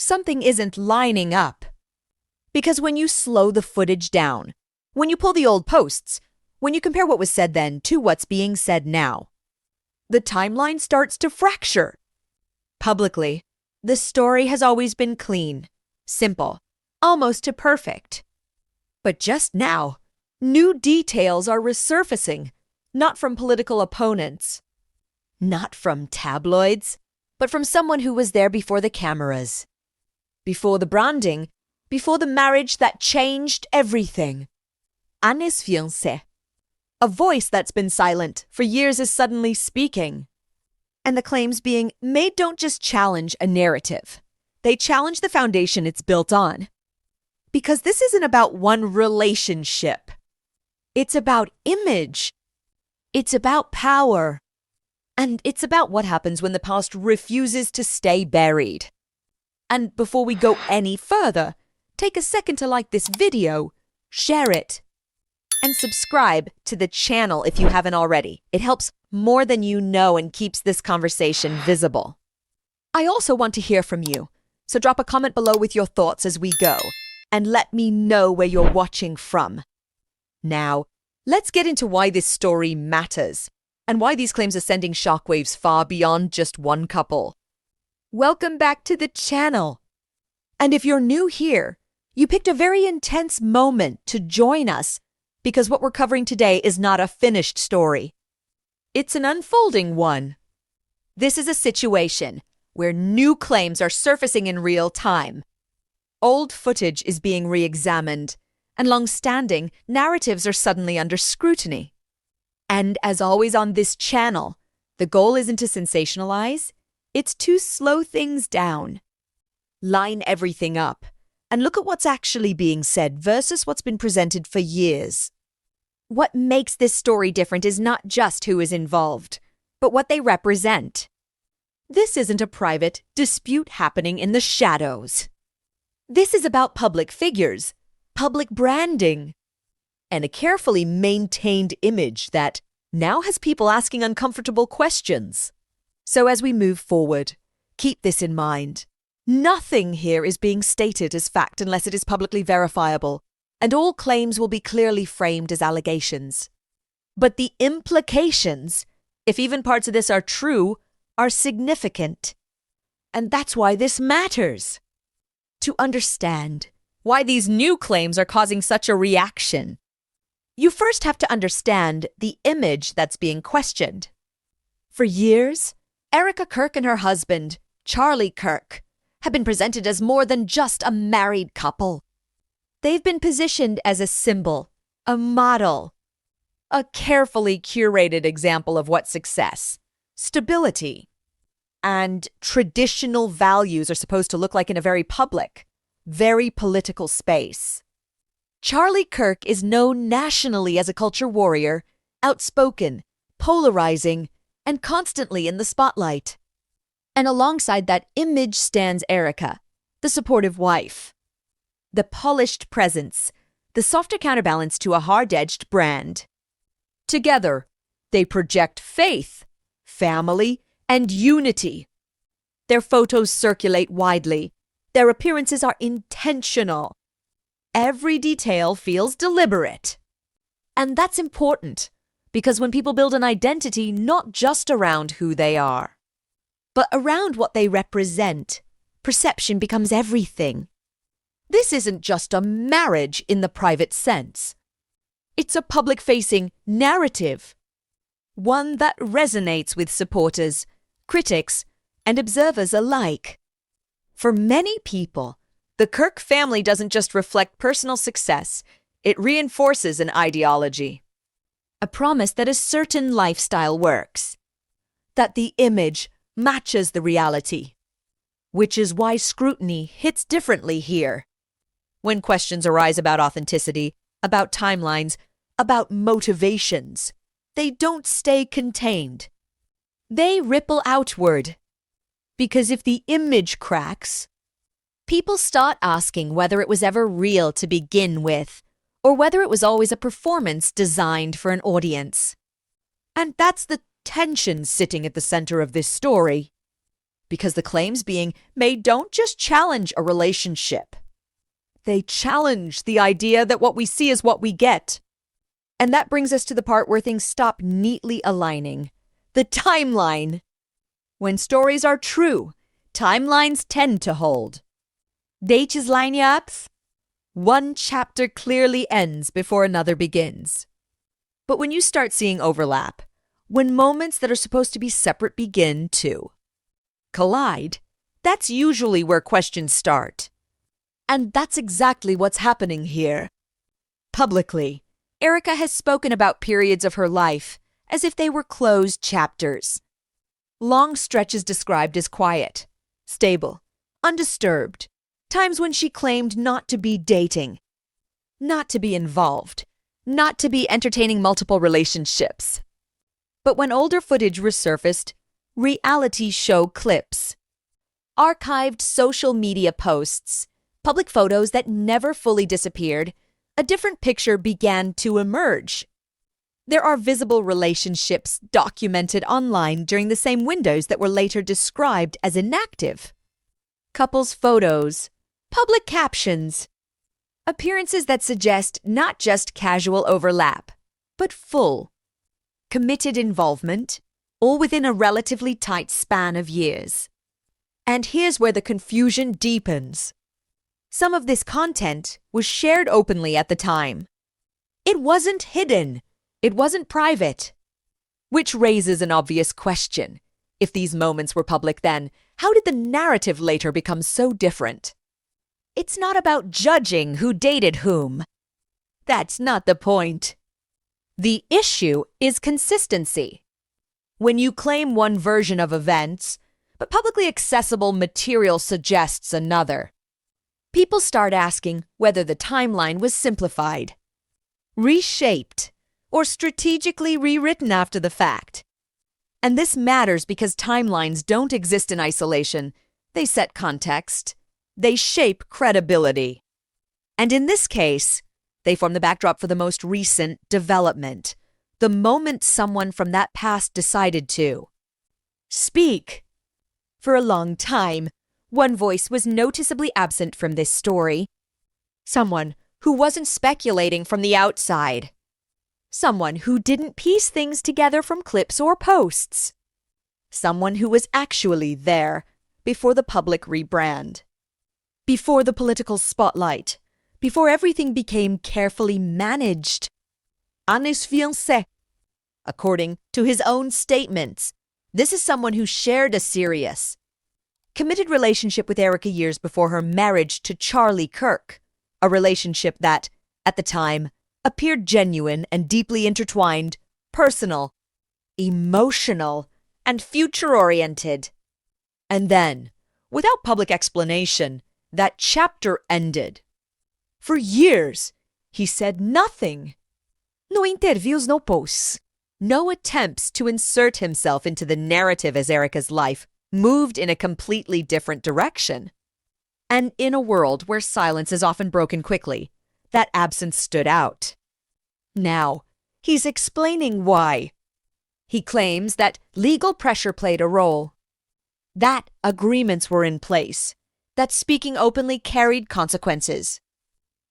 something isn't lining up. Because when you slow the footage down, when you pull the old posts, when you compare what was said then to what's being said now, the timeline starts to fracture. Publicly, the story has always been clean, simple, almost to perfect. But just now, new details are resurfacing, not from political opponents, not from tabloids, but from someone who was there before the cameras, before the branding, before the marriage that changed everything. Ex-Fiancé. A voice that's been silent for years is suddenly speaking. And the claims being made don't just challenge a narrative. They challenge the foundation it's built on. Because this isn't about one relationship. It's about image. It's about power. And it's about what happens when the past refuses to stay buried. And before we go any further, take a second to like this video, share it, and subscribe to the channel if you haven't already. It helps more than you know and keeps this conversation visible. I also want to hear from you, so drop a comment below with your thoughts as we go, and let me know where you're watching from. Now, let's get into why this story matters, and why these claims are sending shockwaves far beyond just one couple. Welcome back to the channel. And if you're new here, you picked a very intense moment to join us, because what we're covering today is not a finished story. It's an unfolding one. This is a situation where new claims are surfacing in real time. Old footage is being re-examined, and long-standing narratives are suddenly under scrutiny. And as always on this channel, the goal isn't to sensationalize, it's to slow things down. Line everything up, and look at what's actually being said versus what's been presented for years. What makes this story different is not just who is involved, but what they represent. This isn't a private dispute happening in the shadows. This is about public figures, public branding, and a carefully maintained image that now has people asking uncomfortable questions. So as we move forward, keep this in mind. Nothing here is being stated as fact unless it is publicly verifiable, and all claims will be clearly framed as allegations. But the implications, if even parts of this are true, are significant. And that's why this matters. To understand why these new claims are causing such a reaction, you first have to understand the image that's being questioned. For years, Erika Kirk and her husband, Charlie Kirk, have been presented as more than just a married couple. They've been positioned as a symbol, a model, a carefully curated example of what success, stability, and traditional values are supposed to look like in a very public, very political space. Charlie Kirk is known nationally as a culture warrior, outspoken, polarizing, and constantly in the spotlight. And alongside that image stands Erika, the supportive wife. The polished presence, the softer counterbalance to a hard-edged brand. Together, they project faith, family, and unity. Their photos circulate widely. Their appearances are intentional. Every detail feels deliberate. And that's important, because when people build an identity not just around who they are, but around what they represent, perception becomes everything. This isn't just a marriage in the private sense. It's a public-facing narrative, one that resonates with supporters, critics, and observers alike. For many people, the Kirk family doesn't just reflect personal success, it reinforces an ideology. A promise that a certain lifestyle works, that the image matches the reality, which is why scrutiny hits differently here. When questions arise about authenticity, about timelines, about motivations, they don't stay contained. They ripple outward. Because if the image cracks, people start asking whether it was ever real to begin with, or whether it was always a performance designed for an audience. And that's the tension sitting at the center of this story. because the claims being made don't just challenge a relationship. They challenge the idea that what we see is what we get. And that brings us to the part where things stop neatly aligning. The timeline. When stories are true, timelines tend to hold. Dates line up. One chapter clearly ends before another begins. But when you start seeing overlap, when moments that are supposed to be separate begin to collide, that's usually where questions start. And that's exactly what's happening here. Publicly, Erika has spoken about periods of her life as if they were closed chapters. Long stretches described as quiet, stable, undisturbed, times when she claimed not to be dating, not to be involved, not to be entertaining multiple relationships. But when older footage resurfaced, reality show clips, archived social media posts, public photos that never fully disappeared, a different picture began to emerge. There are visible relationships documented online during the same windows that were later described as inactive. Couples' photos, public captions, appearances that suggest not just casual overlap, but full, committed involvement, all within a relatively tight span of years. And here's where the confusion deepens. Some of this content was shared openly at the time. It wasn't hidden. It wasn't private. Which raises an obvious question. If these moments were public then, how did the narrative later become so different? It's not about judging who dated whom. That's not the point. The issue is consistency. When you claim one version of events, but publicly accessible material suggests another, people start asking whether the timeline was simplified, reshaped, or strategically rewritten after the fact. And this matters because timelines don't exist in isolation. They set context. They shape credibility. And in this case, they form the backdrop for the most recent development, the moment someone from that past decided to speak. For a long time, one voice was noticeably absent from this story. Someone who wasn't speculating from the outside. Someone who didn't piece things together from clips or posts. Someone who was actually there before the public rebrand. Before the political spotlight. Before everything became carefully managed. Ex-Fiancé. According to his own statements, this is someone who shared a serious, committed relationship with Erika years before her marriage to Erika Kirk, a relationship that, at the time, appeared genuine and deeply intertwined, personal, emotional, and future-oriented. And then, without public explanation, that chapter ended. For years, he said nothing. No interviews, no posts. No attempts to insert himself into the narrative as Erika's life moved in a completely different direction. And in a world where silence is often broken quickly, that absence stood out. Now, he's explaining why. He claims that legal pressure played a role, that agreements were in place, that speaking openly carried consequences,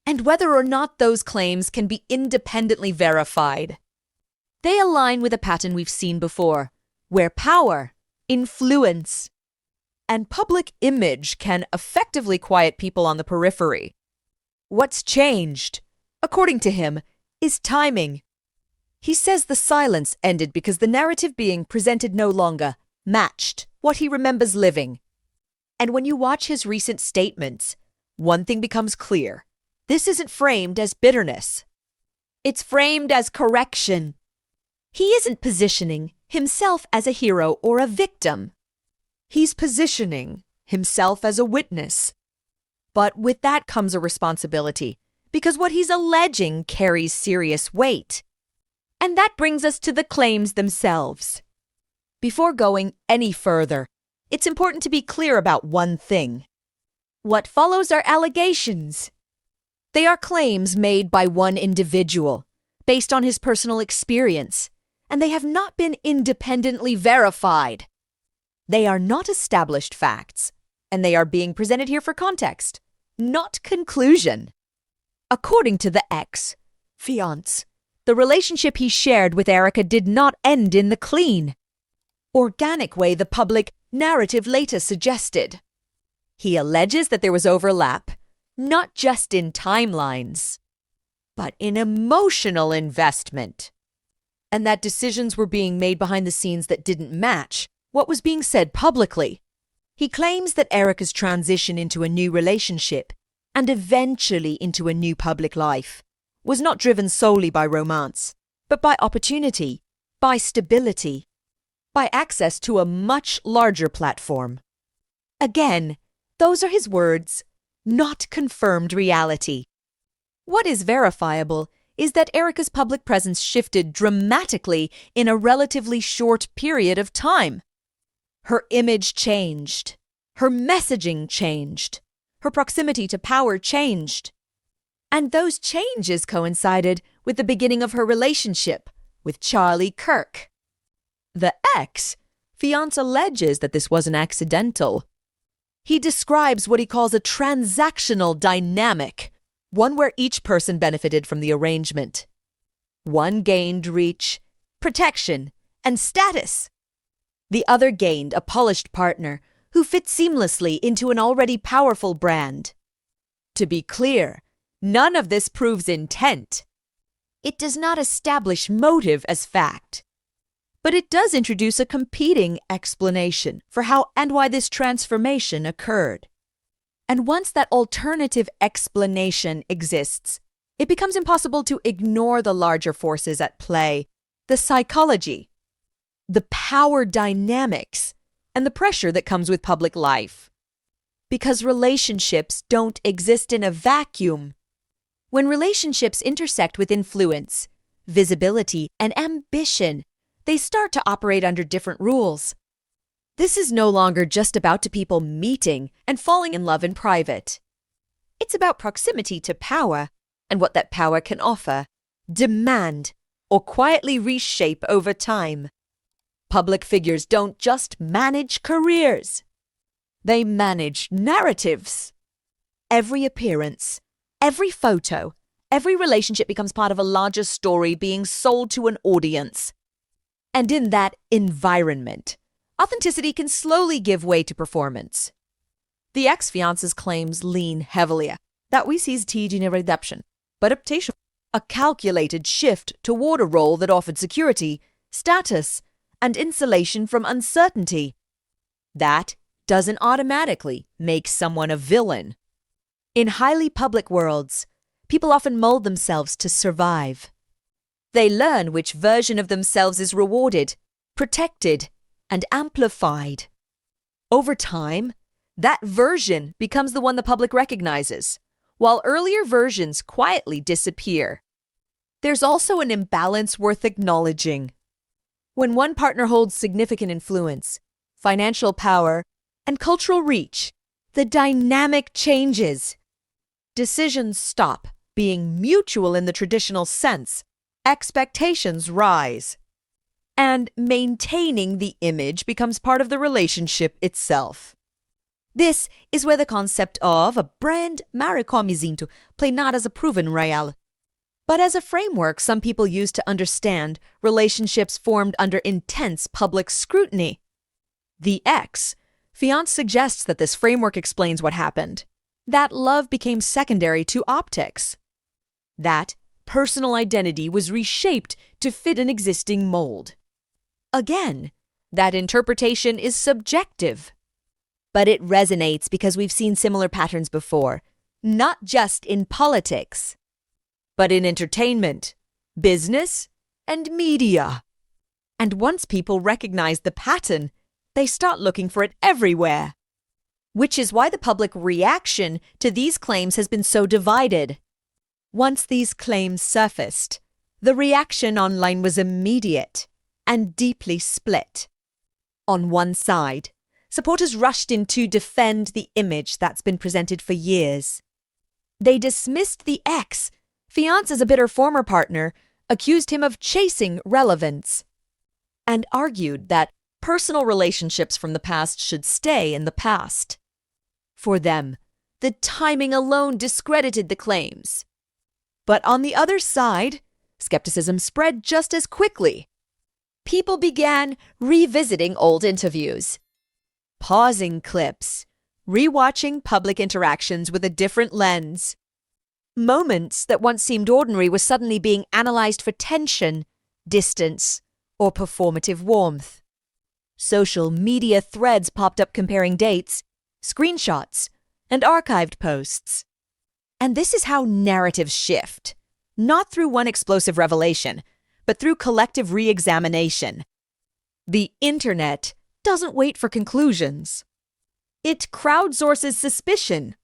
and whether or not those claims can be independently verified. They align with a pattern we've seen before, where power, influence, and public image can effectively quiet people on the periphery. What's changed, according to him, is timing. He says the silence ended because the narrative being presented no longer matched what he remembers living. And when you watch his recent statements, one thing becomes clear. This isn't framed as bitterness. It's framed as correction. He isn't positioning himself as a hero or a victim. He's positioning himself as a witness. But with that comes a responsibility, because what he's alleging carries serious weight. And that brings us to the claims themselves. Before going any further, it's important to be clear about one thing. What follows are allegations. They are claims made by one individual, based on his personal experience, and they have not been independently verified. They are not established facts, and they are being presented here for context, not conclusion. According to the ex-fiancé, the relationship he shared with Erika did not end in the clean, organic way the public narrative later suggested. He alleges that there was overlap, not just in timelines, but in emotional investment, and that decisions were being made behind the scenes that didn't match what was being said publicly. He claims that Erika's transition into a new relationship, and eventually into a new public life, was not driven solely by romance, but by opportunity, by stability, by access to a much larger platform. Again, those are his words, not confirmed reality. What is verifiable is that Erika's public presence shifted dramatically in a relatively short period of time. Her image changed. Her messaging changed. Her proximity to power changed. And those changes coincided with the beginning of her relationship with Erika Kirk. The ex-fiancé alleges that this wasn't accidental. He describes what he calls a transactional dynamic, one where each person benefited from the arrangement. One gained reach, protection, and status. The other gained a polished partner who fit seamlessly into an already powerful brand. To be clear, none of this proves intent. It does not establish motive as fact. But it does introduce a competing explanation for how and why this transformation occurred. And once that alternative explanation exists, it becomes impossible to ignore the larger forces at play, the psychology, the power dynamics, and the pressure that comes with public life. Because relationships don't exist in a vacuum. When relationships intersect with influence, visibility, and ambition, they start to operate under different rules. This is no longer just about two people meeting and falling in love in private. It's about proximity to power and what that power can offer, demand, or quietly reshape over time. Public figures don't just manage careers. They manage narratives. Every appearance, every photo, every relationship becomes part of a larger story being sold to an audience. And in that environment, authenticity can slowly give way to performance. The ex-fiancé's claims lean heavily that we see TG redemption, but adaptation, a calculated shift toward a role that offered security, status, and insulation from uncertainty. That doesn't automatically make someone a villain. In highly public worlds, people often mold themselves to survive. They learn which version of themselves is rewarded, protected, and amplified. Over time, that version becomes the one the public recognizes, while earlier versions quietly disappear. There's also an imbalance worth acknowledging. When one partner holds significant influence, financial power, and cultural reach, the dynamic changes. Decisions stop being mutual in the traditional sense. Expectations rise. And maintaining the image becomes part of the relationship itself. This is where the concept of a brand maricomizinto play not as a proven real, but as a framework some people use to understand relationships formed under intense public scrutiny. The ex-fiancé suggests that this framework explains what happened, that love became secondary to optics, that personal identity was reshaped to fit an existing mold. Again, that interpretation is subjective. But it resonates because we've seen similar patterns before, not just in politics, but in entertainment, business, and media. And once people recognize the pattern, they start looking for it everywhere. Which is why the public reaction to these claims has been so divided. Once these claims surfaced, the reaction online was immediate and deeply split. On one side, supporters rushed in to defend the image that's been presented for years. They dismissed the ex-fiancé as a bitter former partner, accused him of chasing relevance, and argued that Personal relationships from the past should stay in the past. For them, the timing alone discredited the claims. But on the other side, skepticism spread just as quickly. People began revisiting old interviews, pausing clips, rewatching public interactions with a different lens. Moments that once seemed ordinary were suddenly being analyzed for tension, distance, or performative warmth. Social media threads popped up comparing dates, screenshots, and archived posts. And this is how narratives shift, not through one explosive revelation, but through collective re-examination. The internet doesn't wait for conclusions. It crowdsources suspicion.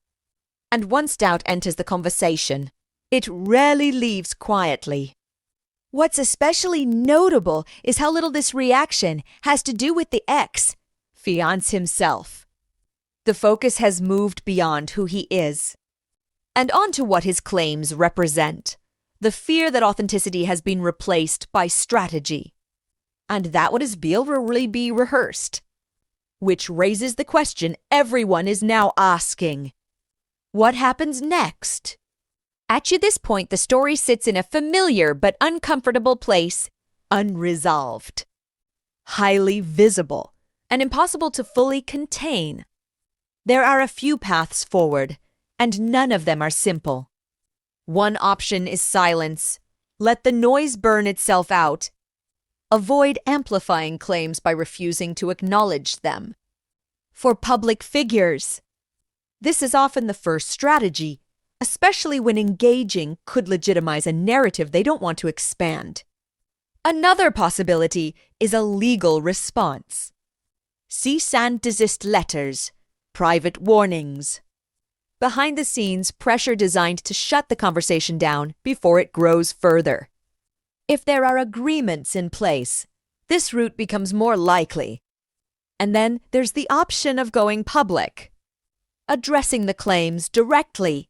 And once doubt enters the conversation, it rarely leaves quietly. What's especially notable is how little this reaction has to do with the ex-fiancé himself. The focus has moved beyond who he is, and onto what his claims represent. The fear that authenticity has been replaced by strategy, and that what is real will really be rehearsed. Which raises the question everyone is now asking. What happens next? At this point, the story sits in a familiar but uncomfortable place, unresolved. Highly visible, and impossible to fully contain. There are a few paths forward, and none of them are simple. One option is silence. Let the noise burn itself out. Avoid amplifying claims by refusing to acknowledge them. For public figures, this is often the first strategy, especially when engaging could legitimize a narrative they don't want to expand. Another possibility is a legal response. Cease and desist letters, private warnings. Behind the scenes, pressure designed to shut the conversation down before it grows further. If there are agreements in place, this route becomes more likely. And then there's the option of going public, addressing the claims directly,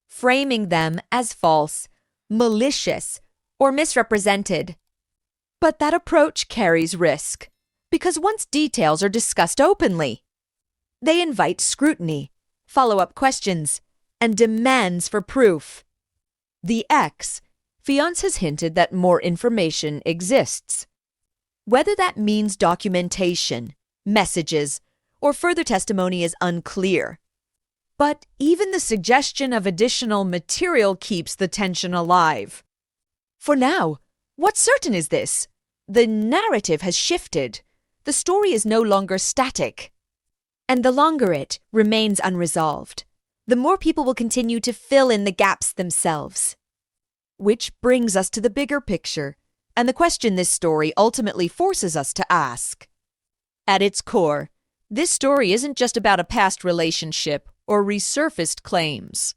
framing them as false, malicious, or misrepresented. But that approach carries risk, because once details are discussed openly, they invite scrutiny, follow-up questions, and demands for proof. The ex-fiancé has hinted that more information exists. Whether that means documentation, messages, or further testimony is unclear. But even the suggestion of additional material keeps the tension alive. For now, what's certain is this: the narrative has shifted. The story is no longer static. And the longer it remains unresolved, the more people will continue to fill in the gaps themselves. Which brings us to the bigger picture, and the question this story ultimately forces us to ask. At its core, this story isn't just about a past relationship or resurfaced claims.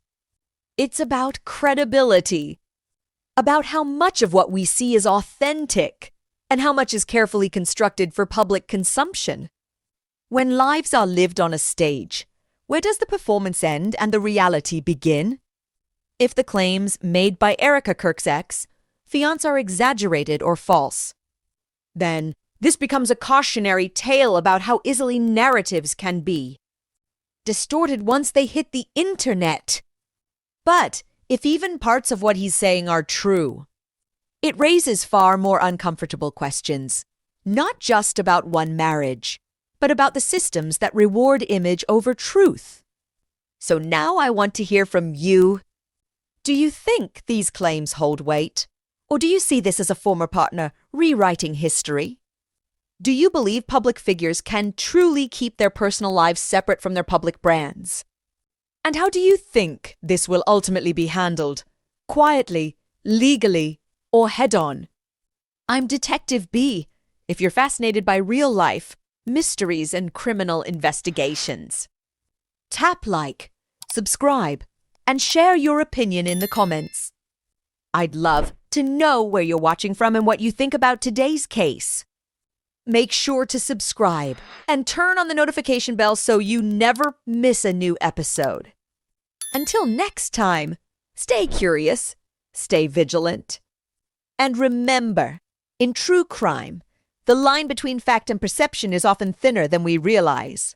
It's about credibility, about how much of what we see is authentic, and how much is carefully constructed for public consumption. When lives are lived on a stage, where does the performance end and the reality begin? If the claims made by Erika Kirk's ex-fiancé are exaggerated or false, then this becomes a cautionary tale about how easily narratives can be distorted once they hit the internet. But if even parts of what he's saying are true, it raises far more uncomfortable questions, not just about one marriage, but about the systems that reward image over truth. So now I want to hear from you. Do you think these claims hold weight? Or do you see this as a former partner rewriting history? Do you believe public figures can truly keep their personal lives separate from their public brands? And how do you think this will ultimately be handled? Quietly, legally, or head-on? I'm Detective B, if you're fascinated by real life, mysteries, and criminal investigations. Tap like, subscribe, and share your opinion in the comments. I'd love to know where you're watching from and what you think about today's case. Make sure to subscribe and turn on the notification bell so you never miss a new episode. Until next time, stay curious, stay vigilant, and remember, in true crime, The line between fact and perception is often thinner than we realize.